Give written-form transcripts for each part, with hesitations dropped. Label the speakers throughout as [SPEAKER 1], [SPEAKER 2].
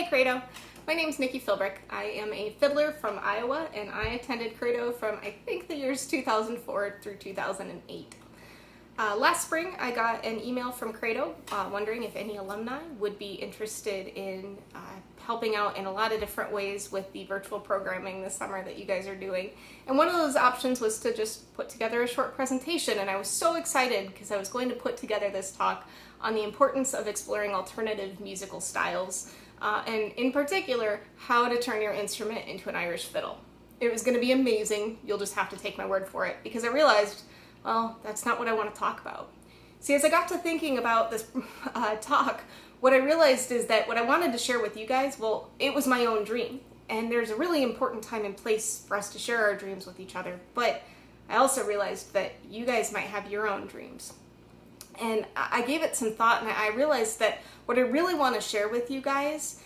[SPEAKER 1] Hey Credo, my name's Nikki Philbrick. I am a fiddler from Iowa and I attended Credo from I think the years 2004 through 2008. Last spring I got an email from Credo wondering if any alumni would be interested in helping out in a lot of different ways with the virtual programming this summer that you guys are doing. And one of those options was to just put together a short presentation, and I was so excited because I was going to put together this talk on the importance of exploring alternative musical styles, and in particular, how to turn your instrument into an Irish fiddle. It was going to be amazing. You'll just have to take my word for it, because I realized, well, that's not what I want to talk about. See, as I got to thinking about this talk, what I realized is that what I wanted to share with you guys, well, it was my own dream. And there's a really important time and place for us to share our dreams with each other. But I also realized that you guys might have your own dreams. And I gave it some thought, and I realized that what I really want to share with you guys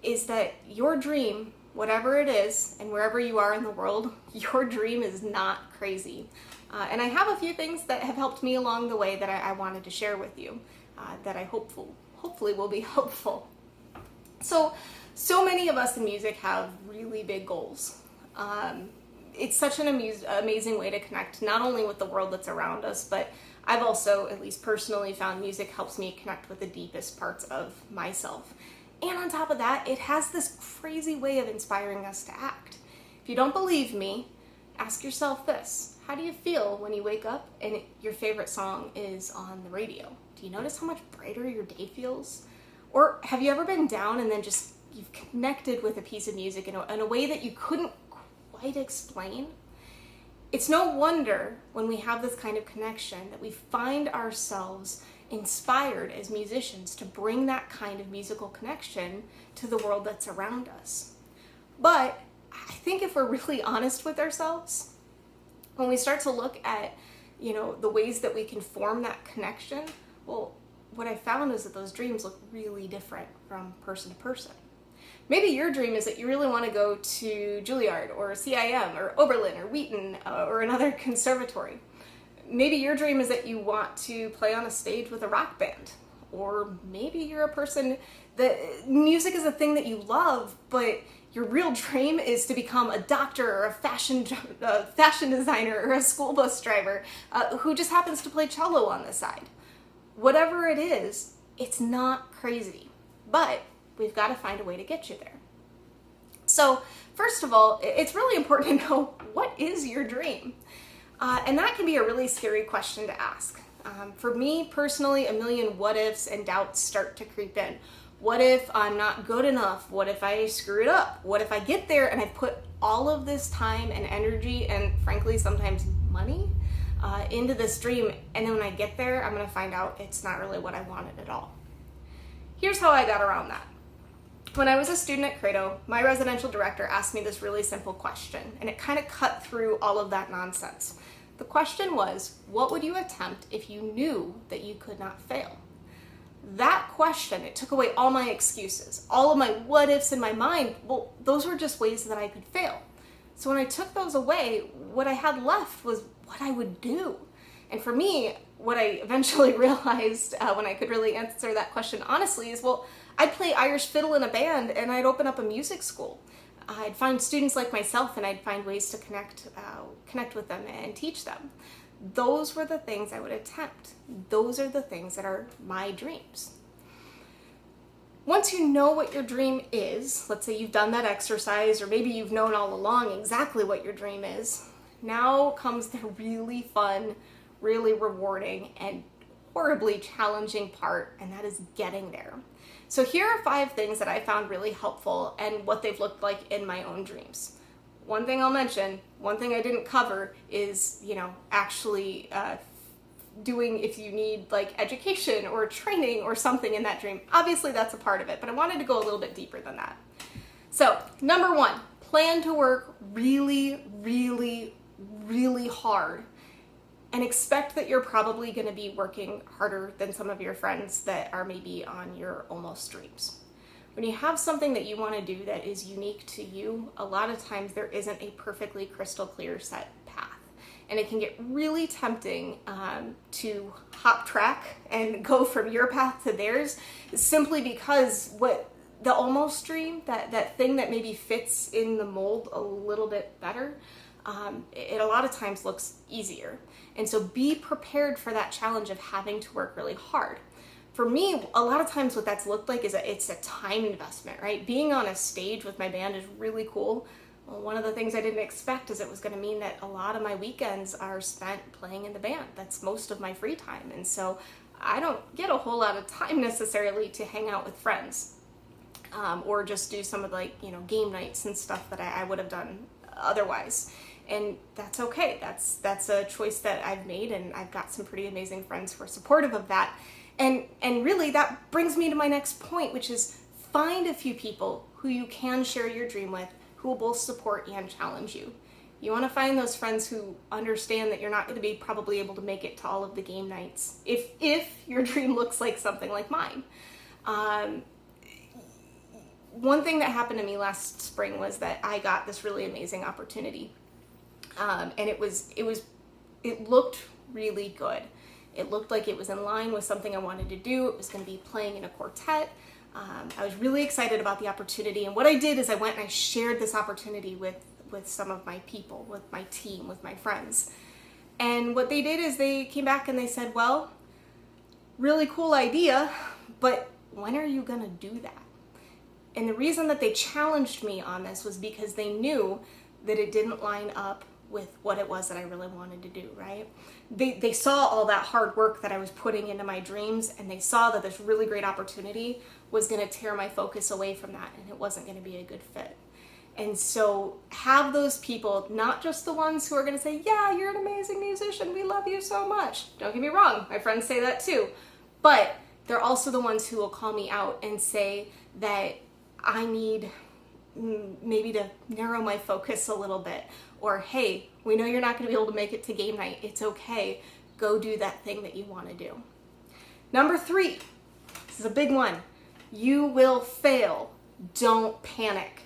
[SPEAKER 1] is that your dream, whatever it is, and wherever you are in the world, your dream is not crazy. And I have a few things that have helped me along the way that I wanted to share with you that I hopefully will be helpful. So many of us in music have really big goals. It's such an amazing way to connect not only with the world that's around us, but I've also, at least personally, found music helps me connect with the deepest parts of myself. And on top of that, it has this crazy way of inspiring us to act. If you don't believe me, ask yourself this. How do you feel when you wake up and your favorite song is on the radio? Do you notice how much brighter your day feels? Or have you ever been down and then just you've connected with a piece of music in a way that you couldn't quite explain? It's no wonder when we have this kind of connection that we find ourselves inspired as musicians to bring that kind of musical connection to the world that's around us. But I think if we're really honest with ourselves, when we start to look at, the ways that we can form that connection, well, what I found is that those dreams look really different from person to person. Maybe your dream is that you really want to go to Juilliard or CIM or Oberlin or Wheaton or another conservatory. Maybe your dream is that you want to play on a stage with a rock band. Or maybe you're a person that music is a thing that you love, but your real dream is to become a doctor or a fashion designer or a school bus driver who just happens to play cello on the side. Whatever it is, it's not crazy, but we've got to find a way to get you there. So first of all, it's really important to know, what is your dream? And that can be a really scary question to ask. For me personally, a million what ifs and doubts start to creep in. What if I'm not good enough? What if I screw it up? What if I get there and I put all of this time and energy and frankly sometimes money into this dream, and then when I get there I'm going to find out it's not really what I wanted at all? Here's how I got around that. When I was a student at Credo, my residential director asked me this really simple question, and it kind of cut through all of that nonsense. The question was, what would you attempt if you knew that you could not fail? That question, it took away all my excuses, all of my what ifs in my mind. Well, those were just ways that I could fail. So when I took those away, what I had left was what I would do. And for me, what I eventually realized when I could really answer that question honestly is, well, I'd play Irish fiddle in a band and I'd open up a music school. I'd find students like myself and I'd find ways to connect with them and teach them. Those were the things I would attempt. Those are the things that are my dreams. Once you know what your dream is, let's say you've done that exercise, or maybe you've known all along exactly what your dream is, now comes the really fun, really rewarding, and horribly challenging part, and that is getting there. So here are 5 things that I found really helpful and what they've looked like in my own dreams. One thing I'll mention, one thing I didn't cover is, actually doing if you need like education or training or something in that dream. Obviously that's a part of it, but I wanted to go a little bit deeper than that. So number 1, plan to work really, really, really hard and expect that you're probably going to be working harder than some of your friends that are maybe on your almost dreams. When you have something that you want to do that is unique to you, a lot of times there isn't a perfectly crystal clear set path. And it can get really tempting to hop track and go from your path to theirs, simply because what the almost dream, that thing that maybe fits in the mold a little bit better, it a lot of times looks easier. And so be prepared for that challenge of having to work really hard. For me, a lot of times what that's looked like is it's a time investment, right? Being on a stage with my band is really cool. Well, one of the things I didn't expect is it was going to mean that a lot of my weekends are spent playing in the band. That's most of my free time. And so I don't get a whole lot of time necessarily to hang out with friends, or just do some of game nights and stuff that I would have done otherwise. And that's okay. That's a choice that I've made, and I've got some pretty amazing friends who are supportive of that. And really that brings me to my next point, which is find a few people who you can share your dream with, who will both support and challenge you. You want to find those friends who understand that you're not going to be probably able to make it to all of the game nights if your dream looks like something like mine. One thing that happened to me last spring was that I got this really amazing opportunity. And it looked really good. It looked like it was in line with something I wanted to do. It was going to be playing in a quartet. I was really excited about the opportunity. And what I did is I went and I shared this opportunity with some of my people, with my team, with my friends. And what they did is they came back and they said, well, really cool idea, but when are you going to do that? And the reason that they challenged me on this was because they knew that it didn't line up with what it was that I really wanted to do, right? They saw all that hard work that I was putting into my dreams, and they saw that this really great opportunity was going to tear my focus away from that, and it wasn't going to be a good fit. And so have those people, not just the ones who are going to say, yeah, you're an amazing musician, we love you so much. Don't get me wrong, my friends say that too. But they're also the ones who will call me out and say that I need maybe to narrow my focus a little bit, or hey, we know you're not going to be able to make it to game night. It's okay. Go do that thing that you want to do. Number 3, this is a big one. You will fail. Don't panic.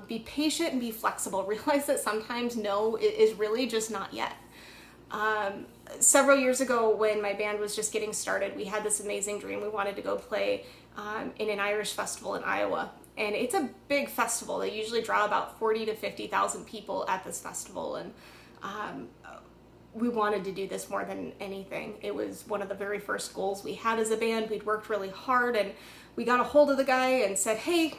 [SPEAKER 1] Be patient and be flexible. Realize that sometimes no is really just not yet. Several years ago when my band was just getting started, we had this amazing dream. We wanted to go play in an Irish festival in Iowa. And it's a big festival. They usually draw about 40 to 50,000 people at this festival. And we wanted to do this more than anything. It was one of the very first goals we had as a band. We'd worked really hard, and we got a hold of the guy and said, hey,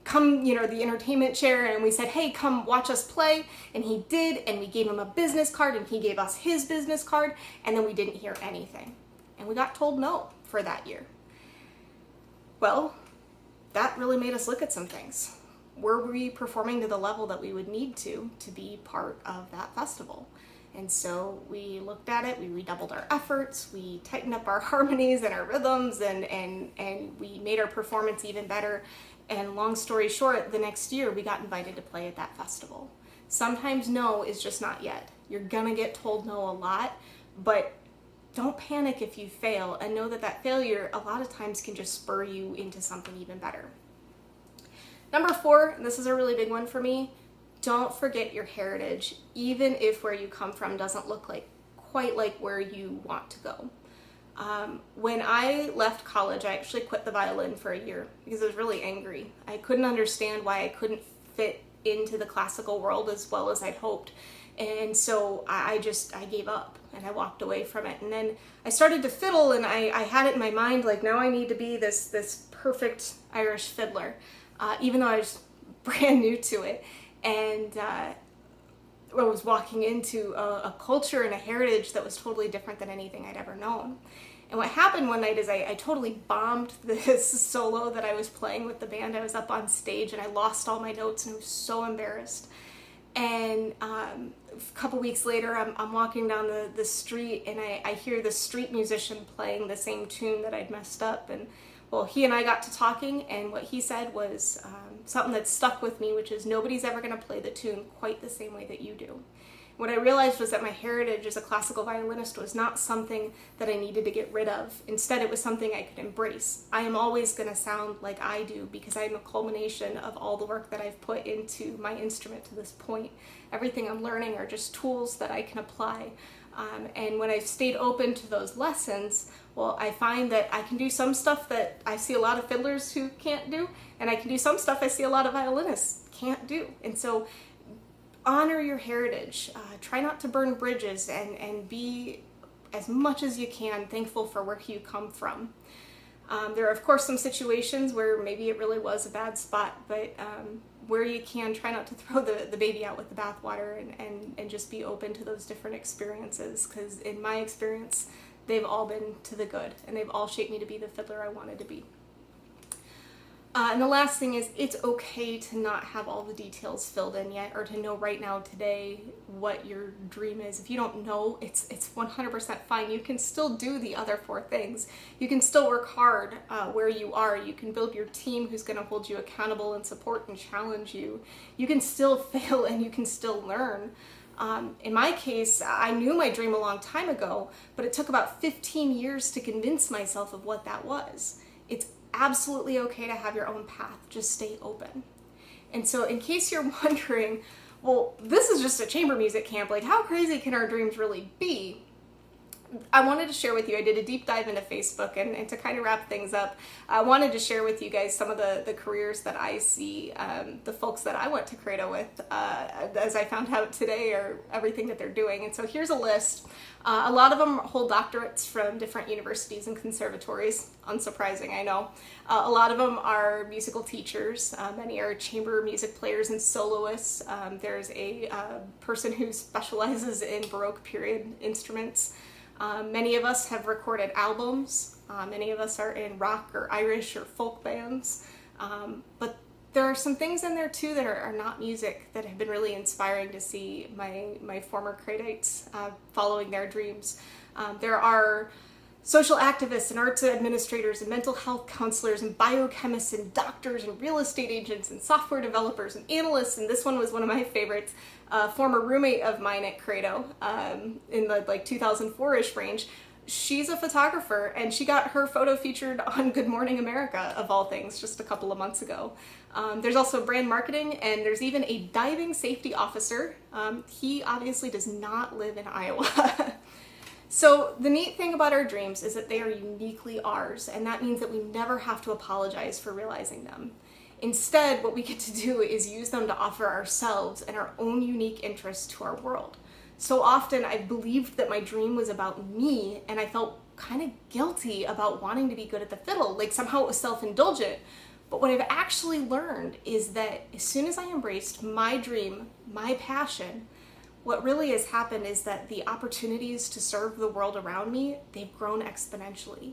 [SPEAKER 1] come, the entertainment chair. And we said, hey, come watch us play. And he did. And we gave him a business card, and he gave us his business card. And then we didn't hear anything. And we got told no for that year. Well, that really made us look at some things. Were we performing to the level that we would need to be part of that festival? And so we looked at it, we redoubled our efforts, we tightened up our harmonies and our rhythms, and we made our performance even better. And long story short, the next year we got invited to play at that festival. Sometimes no is just not yet. You're gonna get told no a lot, but don't panic if you fail, and know that failure a lot of times can just spur you into something even better. Number 4, and this is a really big one for me, don't forget your heritage, even if where you come from doesn't look quite like where you want to go. When I left college, I actually quit the violin for a year because I was really angry. I couldn't understand why I couldn't fit into the classical world as well as I'd hoped. And so I gave up and I walked away from it. And then I started to fiddle, and I had it in my mind, now I need to be this perfect Irish fiddler, even though I was brand new to it. And I was walking into a culture and a heritage that was totally different than anything I'd ever known. And what happened one night is I totally bombed this solo that I was playing with the band. I was up on stage and I lost all my notes, and I was so embarrassed. And a couple weeks later, I'm walking down the street, and I hear the street musician playing the same tune that I'd messed up. And well, he and I got to talking, and what he said was something that stuck with me, which is nobody's ever going to play the tune quite the same way that you do. What I realized was that my heritage as a classical violinist was not something that I needed to get rid of. Instead, it was something I could embrace. I am always going to sound like I do because I'm a culmination of all the work that I've put into my instrument to this point. Everything I'm learning are just tools that I can apply. And when I've stayed open to those lessons, Well, I find that I can do some stuff that I see a lot of fiddlers who can't do, and I can do some stuff I see a lot of violinists can't do. And so honor your heritage. Try not to burn bridges, and be, as much as you can, thankful for where you come from. There are, of course, some situations where maybe it really was a bad spot, but where you can, try not to throw the baby out with the bathwater, and just be open to those different experiences, because in my experience, they've all been to the good, and they've all shaped me to be the fiddler I wanted to be. And the last thing is, it's okay to not have all the details filled in yet, or to know right now today what your dream is. If you don't know, it's 100% fine. You can still do the other 4 things. You can still work hard where you are. You can build your team who's going to hold you accountable and support and challenge you. You can still fail, and you can still learn. In my case, I knew my dream a long time ago, but it took about 15 years to convince myself of what that was. It's absolutely okay to have your own path. Just stay open. And so, in case you're wondering, well, this is just a chamber music camp, like how crazy can our dreams really be? I wanted to share with you, I did a deep dive into Facebook, and to kind of wrap things up, I wanted to share with you guys some of the careers that I see, the folks that I went to Credo with, as I found out today, or everything that they're doing. And so here's a list. A lot of them hold doctorates from different universities and conservatories. Unsurprising, I know. A lot of them are musical teachers. Many are chamber music players and soloists. There's a person who specializes in Baroque period instruments. Many of us have recorded albums. Many of us are in rock or Irish or folk bands. But there are some things in there too that are not music that have been really inspiring to see my former Credites following their dreams. There are social activists and arts administrators and mental health counselors and biochemists and doctors and real estate agents and software developers and analysts, and this one was one of my favorites. Former roommate of mine at Credo, in the 2004-ish range, she's a photographer, and she got her photo featured on Good Morning America, of all things, just a couple of months ago. There's also brand marketing, and there's even a diving safety officer. He obviously does not live in Iowa. So the neat thing about our dreams is that they are uniquely ours, and that means that we never have to apologize for realizing them. Instead, what we get to do is use them to offer ourselves and our own unique interests to our world. So often I believed that my dream was about me, and I felt kind of guilty about wanting to be good at the fiddle, like somehow it was self-indulgent. But what I've actually learned is that as soon as I embraced my dream, my passion, what really has happened is that the opportunities to serve the world around me, they've grown exponentially.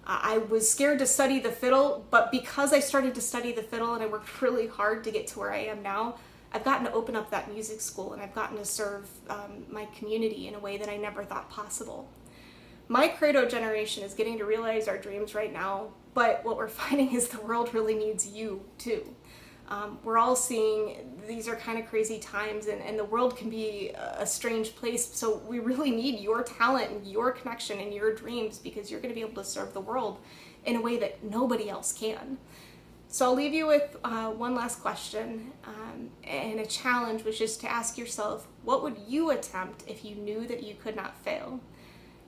[SPEAKER 1] I was scared to study the fiddle, but because I started to study the fiddle and I worked really hard to get to where I am now, I've gotten to open up that music school, and I've gotten to serve my community in a way that I never thought possible. My Credo generation is getting to realize our dreams right now, but what we're finding is the world really needs you too. We're all seeing these are kind of crazy times, and the world can be a strange place, so we really need your talent and your connection and your dreams, because you're going to be able to serve the world in a way that nobody else can. So I'll leave you with one last question and a challenge, which is to ask yourself, what would you attempt if you knew that you could not fail?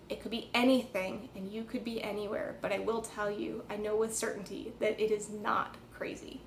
[SPEAKER 1] It could be anything, and you could be anywhere, but I will tell you, I know with certainty that it is not crazy.